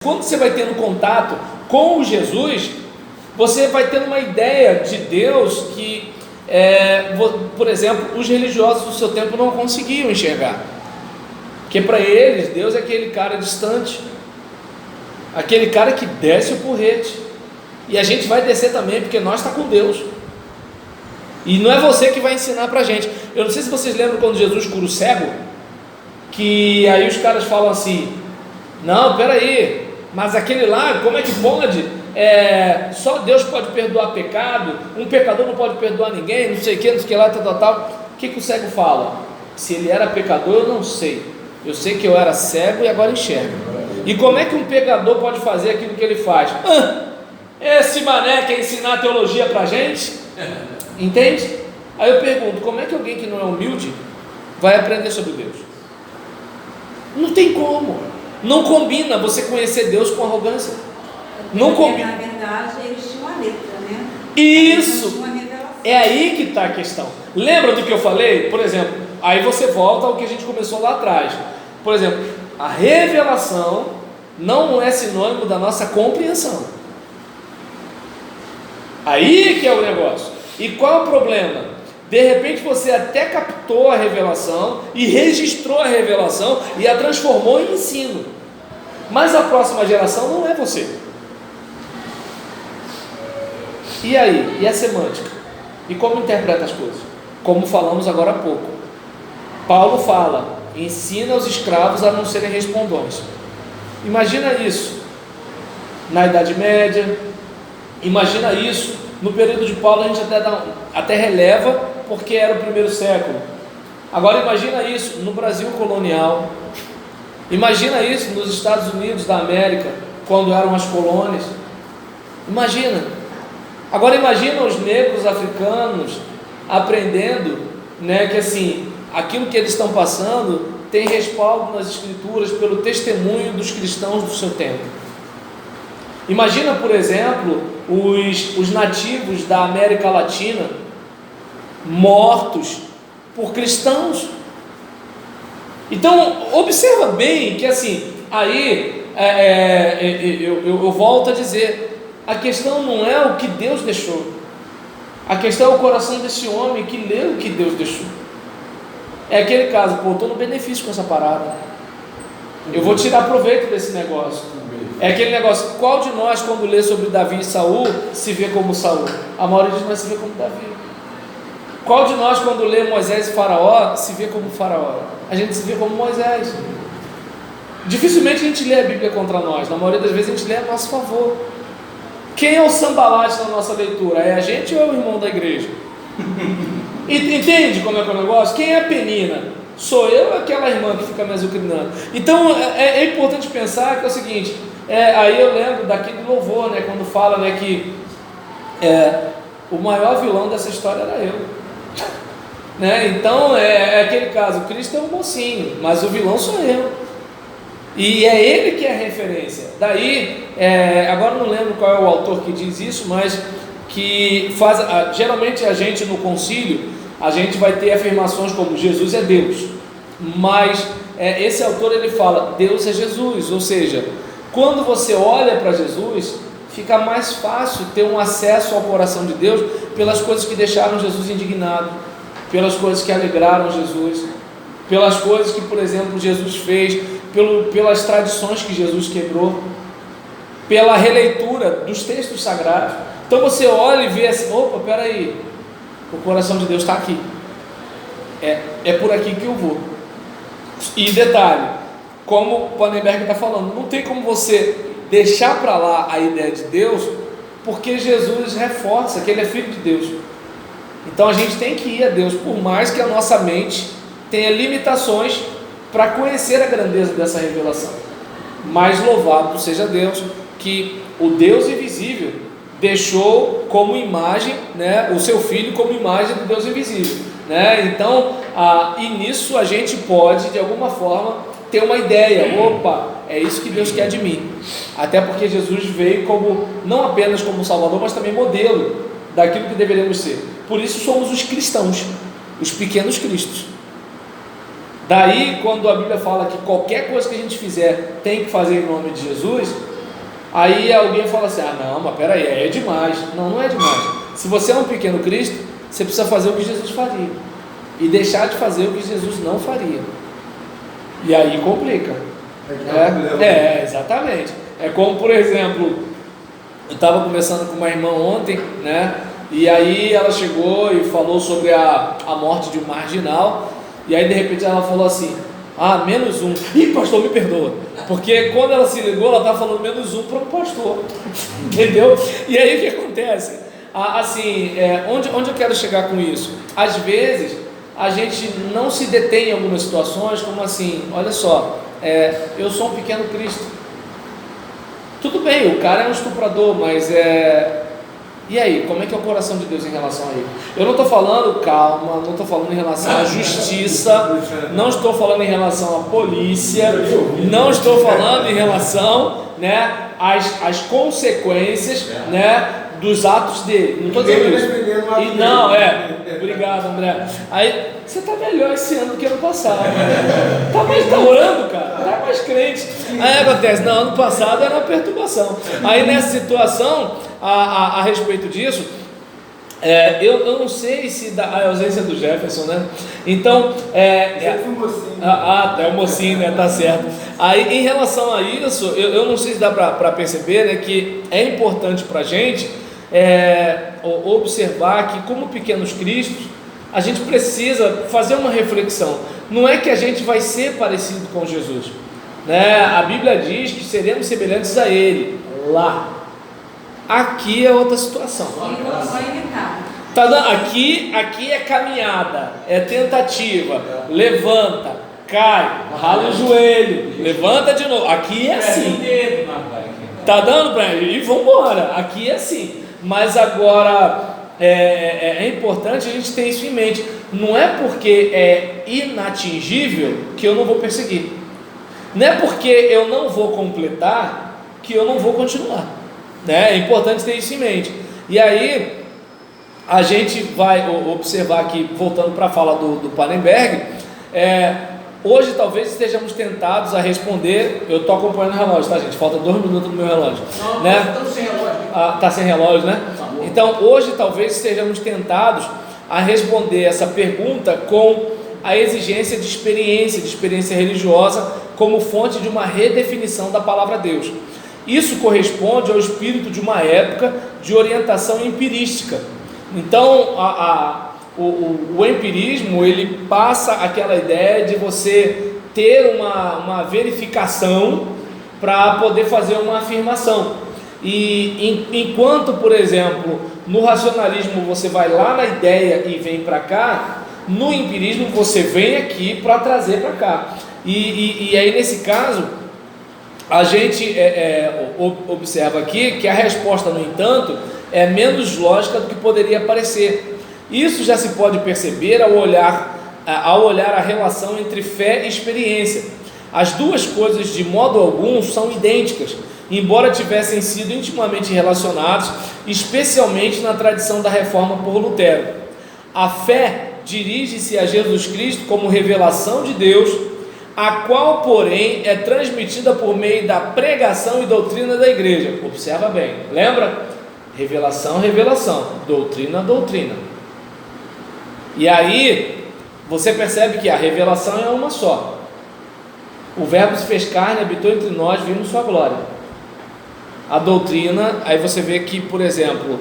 Quando você vai tendo contato com o Jesus, você vai tendo uma ideia de Deus que, por exemplo, os religiosos do seu tempo não conseguiam enxergar. Porque para eles, Deus é aquele cara distante, aquele cara que desce o porrete. E a gente vai descer também, porque nós está com Deus. E não é você que vai ensinar para a gente. Eu não sei se vocês lembram quando Jesus cura o cego, que aí os caras falam assim: não, peraí, mas aquele lá, como é que pode? Só Deus pode perdoar pecado, um pecador não pode perdoar ninguém, não sei o que, não sei o que lá, tal. O que o cego fala? Se ele era pecador, eu não sei. Eu sei que eu era cego e agora enxergo. E como é que um pecador pode fazer aquilo que ele faz? Esse mané quer ensinar teologia pra gente? Entende? Aí eu pergunto, como é que alguém que não é humilde vai aprender sobre Deus? Não tem como. Não combina você conhecer Deus com arrogância. Não combina. Na verdade, eles tinham uma letra, né? Isso. É aí que está a questão. Lembra do que eu falei? Por exemplo, aí você volta ao que a gente começou lá atrás. Por exemplo, a revelação não é sinônimo da nossa compreensão. Aí que é o negócio. E qual é o problema? De repente você até captou a revelação e registrou a revelação e a transformou em ensino, mas a próxima geração não é você. E aí? E a semântica? E como interpreta as coisas? Como falamos agora há pouco, Paulo fala: ensina os escravos a não serem respondões. Imagina isso na Idade Média, imagina isso no período de Paulo. A gente até releva, porque era o primeiro século. Agora imagina isso no Brasil colonial, imagina isso nos Estados Unidos da América, quando eram as colônias. Imagina. Agora imagina os negros africanos aprendendo, que assim, aquilo que eles estão passando tem respaldo nas escrituras pelo testemunho dos cristãos do seu tempo. Imagina, por exemplo, os nativos da América Latina mortos por cristãos. Então observa bem que assim, aí eu volto a dizer, a questão não é o que Deus deixou, a questão é o coração desse homem que leu o que Deus deixou. É aquele caso, eu estou no benefício com essa parada, eu vou tirar proveito desse negócio. É aquele negócio, qual de nós quando lê sobre Davi e Saul se vê como Saul? A maioria de nós se vê como Davi. Qual de nós quando lê Moisés e Faraó se vê como Faraó? A gente se vê como Moisés. Dificilmente a gente lê a Bíblia contra nós, na maioria das vezes a gente lê a nosso favor. Quem é o sambalate na nossa leitura? É a gente ou é o irmão da igreja? Entende como é que é o negócio? Quem é a penina? Sou eu ou aquela irmã que fica me azucrinando? Então é importante pensar que é o seguinte, aí eu lembro daquele louvor, quando fala que o maior vilão dessa história era eu. Então é aquele caso, Cristo é um mocinho, mas o vilão sou eu. E é ele que é a referência. Daí, agora não lembro qual é o autor que diz isso, mas que faz, geralmente a gente no concílio, a gente vai ter afirmações como Jesus é Deus, mas esse autor ele fala, Deus é Jesus, ou seja, quando você olha para Jesus, fica mais fácil ter um acesso ao coração de Deus pelas coisas que deixaram Jesus indignado, pelas coisas que alegraram Jesus, pelas coisas que, por exemplo, Jesus fez, pelas tradições que Jesus quebrou, pela releitura dos textos sagrados. Então você olha e vê assim, opa, peraí, o coração de Deus está aqui, é por aqui que eu vou. E detalhe, como o Pannenberg está falando, não tem como você deixar para lá a ideia de Deus, porque Jesus reforça que ele é filho de Deus. Então a gente tem que ir a Deus, por mais que a nossa mente tenha limitações para conhecer a grandeza dessa revelação. Mas louvado seja Deus, que o Deus invisível deixou como imagem, o seu filho como imagem do Deus invisível, então, e nisso a gente pode de alguma forma ter uma ideia, opa, é isso que Deus quer de mim, até porque Jesus veio como, não apenas como Salvador, mas também modelo daquilo que deveríamos ser. Por isso somos os cristãos, os pequenos cristos. Daí, quando a Bíblia fala que qualquer coisa que a gente fizer tem que fazer em nome de Jesus, Aí alguém fala assim, não, mas peraí, é demais. Não, não é demais. Se você é um pequeno Cristo, você precisa fazer o que Jesus faria e deixar de fazer o que Jesus não faria. E aí complica. Exatamente. É como, por exemplo, eu estava conversando com uma irmã ontem, né? E aí ela chegou e falou sobre a morte de um marginal. E aí de repente ela falou assim, menos um. Ih, pastor, me perdoa. Porque quando ela se ligou, ela estava falando menos um para o pastor. Entendeu? E aí o que acontece? Onde eu quero chegar com isso? Às vezes a gente não se detém em algumas situações, como assim, olha só, eu sou um pequeno Cristo. Tudo bem, o cara é um estuprador, mas e aí, como é que é o coração de Deus em relação a ele? Eu não estou falando, calma, não estou falando em relação à justiça, não estou falando em relação à polícia, não estou falando em relação, né, às consequências, né, dos atos dele. Não estou dizendo isso. E não, obrigado, André. Aí, você está melhor esse ano do que ano passado. Tá orando, cara. Tá mais crente. Aí acontece, não, ano passado era uma perturbação. Aí nessa situação, a respeito disso, eu não sei se a ausência do Jefferson, né? Então, é o mocinho, né? Tá certo. Aí, em relação a isso, eu não sei se dá para perceber, né, que é importante para a gente observar que, como pequenos cristos, a gente precisa fazer uma reflexão. Não é que a gente vai ser parecido com Jesus, né? A Bíblia diz que seremos semelhantes a Ele lá. Aqui é outra situação. Tá dando? Aqui é caminhada, é tentativa. Levanta, cai, rala o joelho, levanta de novo. Aqui é assim. Tá dando para ele? E vamos embora. Aqui é assim. Mas agora é importante a gente ter isso em mente. Não é porque é inatingível que eu não vou perseguir. Não é porque eu não vou completar que eu não vou continuar, né? É importante ter isso em mente. E aí a gente vai observar aqui, voltando para a fala do Palenberg, hoje talvez estejamos tentados a responder. Eu estou acompanhando o relógio, tá, gente? Falta 2 minutos no meu relógio. Não, né? Estamos sem relógio. Está sem relógio, né? Então hoje talvez estejamos tentados a responder essa pergunta com a exigência de experiência religiosa como fonte de uma redefinição da palavra Deus. Isso corresponde ao espírito de uma época de orientação empirística. Então o empirismo, ele passa aquela ideia de você ter uma verificação para poder fazer uma afirmação. E enquanto, por exemplo, no racionalismo você vai lá na ideia e vem para cá, no empirismo você vem aqui para trazer para cá. E aí nesse caso a gente observa aqui que a resposta, no entanto, é menos lógica do que poderia parecer. Isso já se pode perceber ao olhar a relação entre fé e experiência. As duas coisas, de modo algum, são idênticas, embora tivessem sido intimamente relacionados, especialmente na tradição da Reforma por Lutero. A fé dirige-se a Jesus Cristo como revelação de Deus, a qual, porém, é transmitida por meio da pregação e doutrina da igreja. Observa bem, lembra? Revelação, doutrina, doutrina. E aí, você percebe que a revelação é uma só. O Verbo se fez carne, habitou entre nós, vimos sua glória. A doutrina, aí você vê que, por exemplo,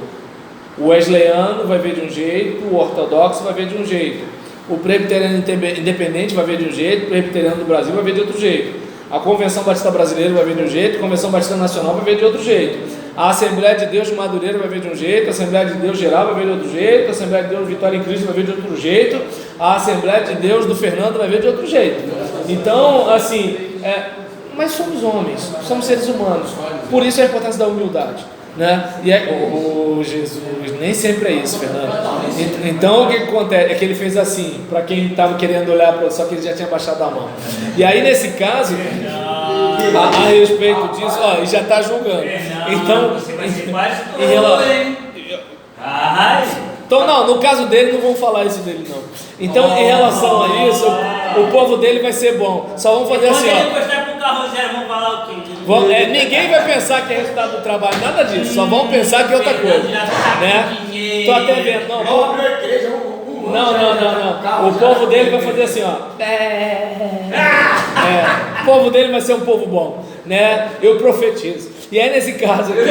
o wesleyano vai ver de um jeito, o ortodoxo vai ver de um jeito, o presbiteriano independente vai ver de um jeito, o presbiteriano do Brasil vai ver de outro jeito, a Convenção Batista Brasileira vai ver de um jeito, a Convenção Batista Nacional vai ver de outro jeito, a Assembleia de Deus de Madureira vai ver de um jeito, a Assembleia de Deus Geral vai ver de outro jeito, a Assembleia de Deus Vitória em Cristo vai ver de outro jeito, a Assembleia de Deus do Fernando vai ver de outro jeito. Então, assim, mas somos homens, somos seres humanos, por isso a importância da humildade, né? E Jesus, nem sempre é isso, Fernando. Então o que acontece é que ele fez assim, para quem estava querendo olhar, só que ele já tinha baixado a mão. E aí nesse caso, a respeito disso, ele já está julgando. Então, em relação, então não, no caso dele não vão falar isso dele não. Então em relação a isso, o povo dele vai ser bom. Só vamos fazer assim, ó. da Rosera vão falar o quê? Ninguém vai pensar que é resultado do trabalho, nada disso. Só vão pensar que é outra coisa. Né? Tô até vendo. Não. O povo dele vai fazer assim, ó. O povo dele vai ser um povo bom, né? Eu profetizo. E aí nesse caso aqui,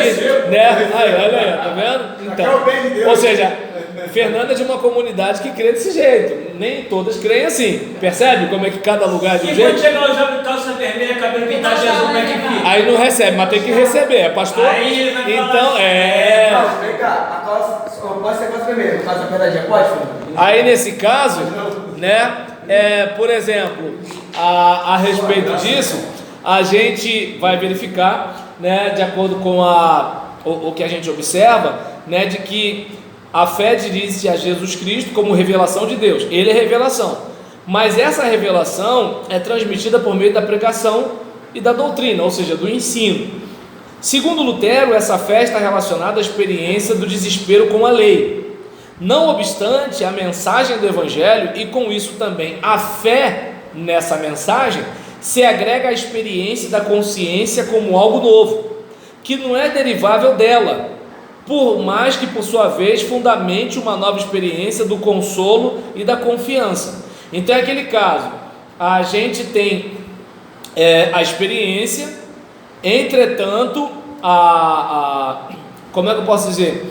né? Aí, olha aí, tá vendo? Então, ou seja, Fernanda é de uma comunidade que crê desse jeito. Nem todas creem assim. Percebe como é que cada lugar é de um jeito? E quando chegar o jovem calça vermelha, cabelo pintado, Jesus, como é que fica? Aí não recebe, mas tem que receber, é pastor. Aí vai então, Não, vem cá, a calça, pode ser calça vermelha, calça peladinha, pode, filho? Aí nesse caso, né, por exemplo, a respeito disso, a gente vai verificar, né, de acordo com o que a gente observa, né, de que a fé dirige-se a Jesus Cristo como revelação de Deus. Ele é revelação, mas essa revelação é transmitida por meio da pregação e da doutrina, ou seja, do ensino. Segundo Lutero, essa fé está relacionada à experiência do desespero com a lei. Não obstante, a mensagem do Evangelho, e com isso também a fé nessa mensagem, se agrega à experiência da consciência como algo novo, que não é derivável dela, por mais que por sua vez fundamente uma nova experiência do consolo e da confiança. Então é aquele caso, a gente tem a experiência, entretanto, como é que eu posso dizer?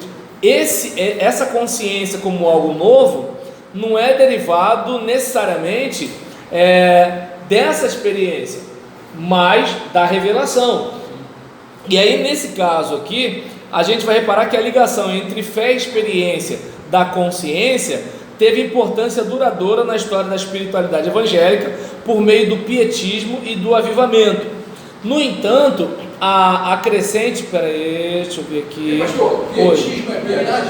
Essa consciência como algo novo não é derivado necessariamente dessa experiência, mas da revelação. E aí nesse caso aqui, a gente vai reparar que a ligação entre fé e experiência da consciência teve importância duradoura na história da espiritualidade evangélica por meio do pietismo e do avivamento. No entanto, a crescente, deixa eu ver aqui. Pastor, pietismo é piedade?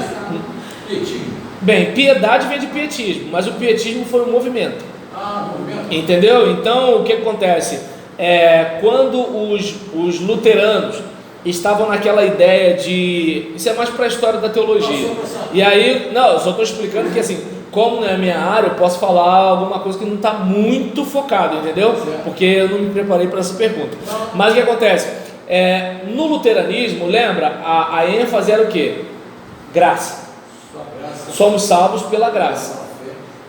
Pietismo. Bem, piedade vem de pietismo, mas o pietismo foi um movimento. Movimento. Entendeu? Então o que acontece? Quando os luteranos estavam naquela ideia de... Isso é mais para a história da teologia. E aí, não, eu só estou explicando que assim, como não é a minha área, eu posso falar alguma coisa que não está muito focado, entendeu? Porque eu não me preparei para essa pergunta. Mas o que acontece? No luteranismo, lembra, a ênfase era o quê? Graça. Somos salvos pela graça.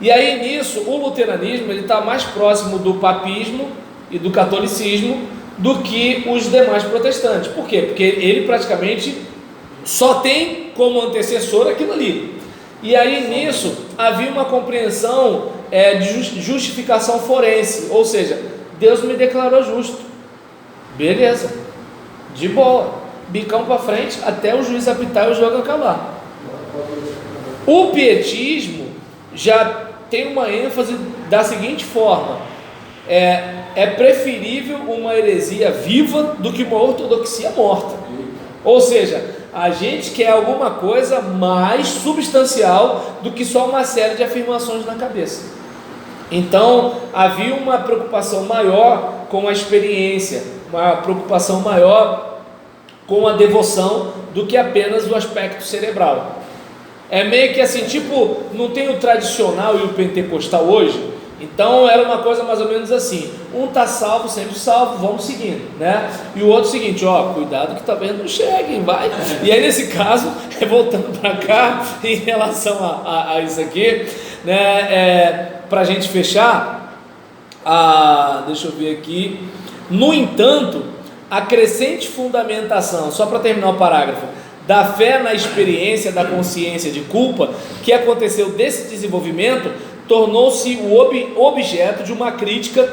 E aí nisso, o luteranismo está mais próximo do papismo e do catolicismo do que os demais protestantes. Por quê? Porque ele praticamente só tem como antecessor aquilo ali. E aí nisso havia uma compreensão de justificação forense, ou seja, Deus me declarou justo, beleza, de boa, bicão para frente até o juiz apitar e o jogo acabar. O pietismo já tem uma ênfase da seguinte forma: é preferível uma heresia viva do que uma ortodoxia morta. Ou seja, a gente quer alguma coisa mais substancial do que só uma série de afirmações na cabeça. Então havia uma preocupação maior com a experiência, uma preocupação maior com a devoção do que apenas o aspecto cerebral. É meio que assim, tipo, não tem o tradicional e o pentecostal hoje. Então era uma coisa mais ou menos assim: um está salvo, sempre salvo, vamos seguindo, né? E o outro seguinte, cuidado que talvez não cheguem, vai. E aí nesse caso, voltando para cá, em relação a isso aqui, né? Para a gente fechar, deixa eu ver aqui. No entanto, a crescente fundamentação, só para terminar o parágrafo, da fé na experiência da consciência de culpa que aconteceu desse desenvolvimento, tornou-se o objeto de uma crítica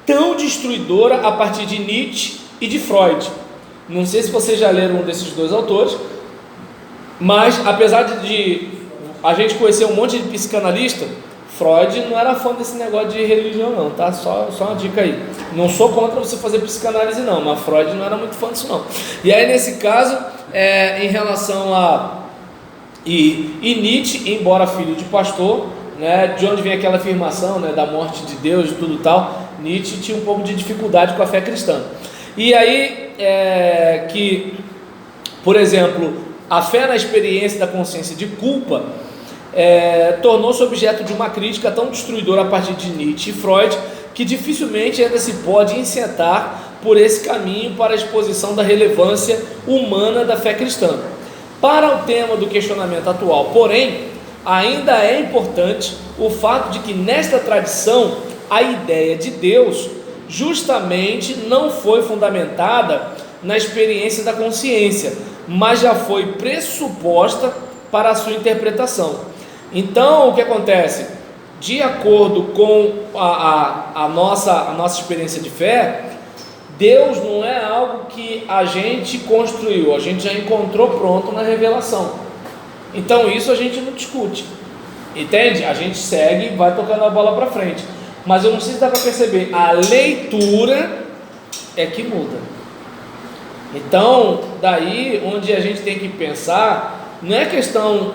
tão destruidora a partir de Nietzsche e de Freud. Não sei se vocês já leram um desses dois autores, mas apesar de a gente conhecer um monte de psicanalista, Freud não era fã desse negócio de religião não, tá? Só uma dica aí. Não sou contra você fazer psicanálise não, mas Freud não era muito fã disso não. E aí nesse caso, em relação e Nietzsche, embora filho de pastor, né, de onde vem aquela afirmação, né, da morte de Deus e tudo tal, Nietzsche tinha um pouco de dificuldade com a fé cristã. E aí que, por exemplo, a fé na experiência da consciência de culpa tornou-se objeto de uma crítica tão destruidora a partir de Nietzsche e Freud, que dificilmente ainda se pode insetar por esse caminho para a exposição da relevância humana da fé cristã. Para o tema do questionamento atual, porém, ainda é importante o fato de que nesta tradição a ideia de Deus justamente não foi fundamentada na experiência da consciência, mas já foi pressuposta para a sua interpretação. Então, o que acontece? De acordo com a nossa experiência de fé, Deus não é algo que a gente construiu, a gente já encontrou pronto na revelação. Então isso a gente não discute, entende? A gente segue e vai tocando a bola para frente. Mas eu não sei se dá para perceber, a leitura é que muda. Então, daí onde a gente tem que pensar, não é questão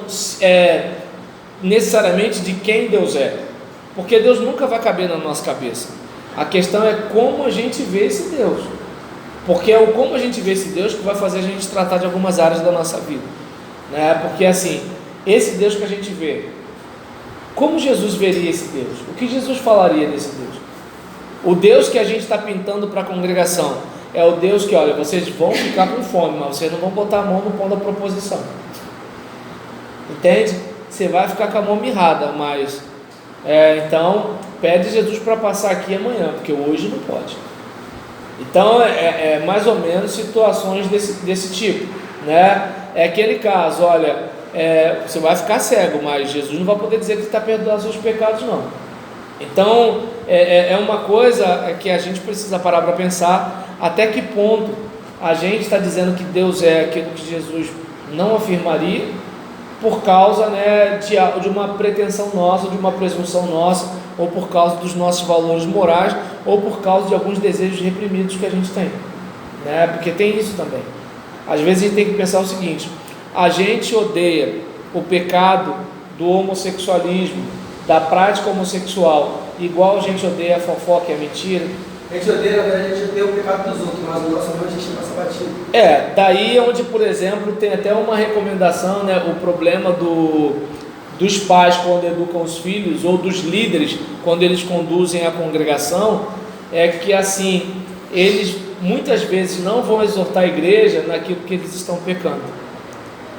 necessariamente de quem Deus é, porque Deus nunca vai caber na nossa cabeça. A questão é como a gente vê esse Deus, porque é o como a gente vê esse Deus que vai fazer a gente tratar de algumas áreas da nossa vida, né? Porque assim, esse Deus que a gente vê, como Jesus veria esse Deus? O que Jesus falaria desse Deus? O Deus que a gente está pintando para a congregação é o Deus que, olha, vocês vão ficar com fome, mas vocês não vão botar a mão no pão da proposição, entende? Você vai ficar com a mão mirrada, mas então pede Jesus para passar aqui amanhã, porque hoje não pode. Então é mais ou menos situações desse tipo, né? É aquele caso, olha, você vai ficar cego, mas Jesus não vai poder dizer que está perdoando os seus pecados, não. Então é uma coisa que a gente precisa parar para pensar, até que ponto a gente está dizendo que Deus é aquilo que Jesus não afirmaria, por causa, né, de uma pretensão nossa, de uma presunção nossa, ou por causa dos nossos valores morais, ou por causa de alguns desejos reprimidos que a gente tem, né? Porque tem isso também. Às vezes a gente tem que pensar o seguinte: a gente odeia o pecado do homossexualismo, da prática homossexual, igual a gente odeia a fofoca e a mentira. A gente odeia, na verdade, a gente odeia o pecado dos outros, mas o nosso amor a gente passa batido. Daí onde, por exemplo, tem até uma recomendação, né, o problema dos pais quando educam os filhos, ou dos líderes quando eles conduzem a congregação, é que assim, eles muitas vezes não vão exortar a igreja naquilo que eles estão pecando.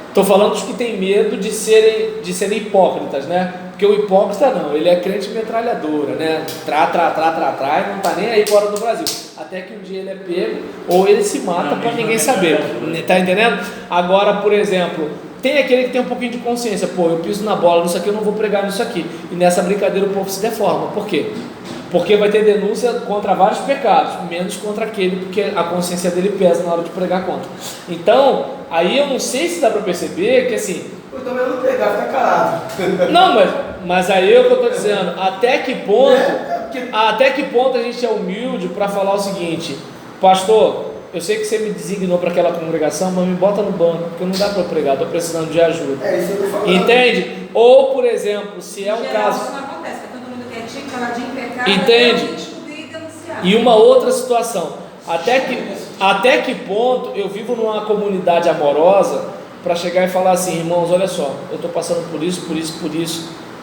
Estou falando dos que têm medo de serem hipócritas, né? Porque o hipócrita não, ele é crente metralhadora, né? E não está nem aí fora do Brasil. Até que um dia ele é pego, ou ele se mata para ninguém saber. Tá entendendo? Agora, por exemplo, tem aquele que tem um pouquinho de consciência. Pô, eu piso na bola nisso aqui, eu não vou pregar nisso aqui. E nessa brincadeira o povo se deforma. Por quê? Porque vai ter denúncia contra vários pecados, menos contra aquele, porque a consciência dele pesa na hora de pregar contra. Então, aí eu não sei se dá para perceber que assim... Então eu não pregar, fica calado. Não, mas aí é o que eu estou dizendo, até que ponto a gente é humilde para falar o seguinte: pastor, eu sei que você me designou para aquela congregação, mas me bota no banco, porque não dá para eu pregar, estou precisando de ajuda. É isso que eu estou falando. Entende? Ou, por exemplo, se é um caso... Isso não acontece, porque todo mundo quietinho, caladinho, pecado, entende? descobrir e denunciar. E uma outra situação, até que ponto eu vivo numa comunidade amorosa para chegar e falar assim: irmãos, olha só, eu estou passando por isso,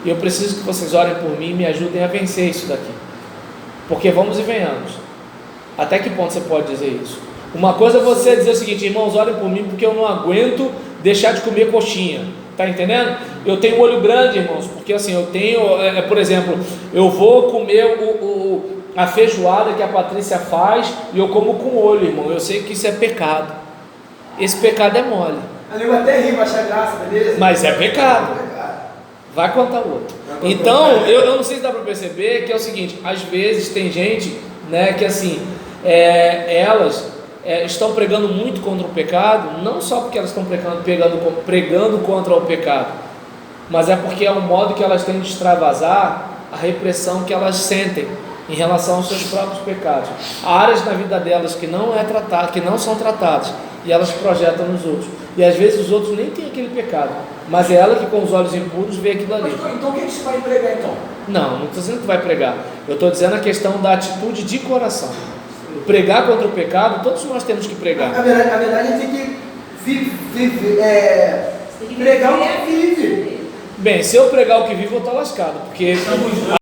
e eu preciso que vocês orem por mim e me ajudem a vencer isso daqui, porque vamos e venhamos. Até que ponto você pode dizer isso? Uma coisa é você dizer o seguinte: irmãos, orem por mim porque eu não aguento deixar de comer coxinha, tá entendendo? Eu tenho um olho grande, irmãos, porque assim, eu tenho, por exemplo, eu vou comer a feijoada que a Patrícia faz e eu como com o olho, irmão, eu sei que isso é pecado, esse pecado é mole. A língua até rima, achar graça, beleza? Mas é pecado. Vai contar outro. Então, eu não sei se dá para perceber que é o seguinte: às vezes tem gente, né, que assim, elas estão pregando muito contra o pecado, não só porque elas estão pregando contra o pecado, mas é porque é um modo que elas têm de extravasar a repressão que elas sentem em relação aos seus próprios pecados. Há áreas na vida delas que não são tratadas, e elas projetam nos outros. E às vezes os outros nem têm aquele pecado, mas é ela que com os olhos impuros vê aquilo ali. Mas, então o que você vai pregar então? Não estou dizendo que vai pregar. Eu estou dizendo a questão da atitude de coração. Pregar contra o pecado, todos nós temos que pregar. Na verdade a gente tem que pregar o que vive. Bem, se eu pregar o que vive, eu estou lascado, porque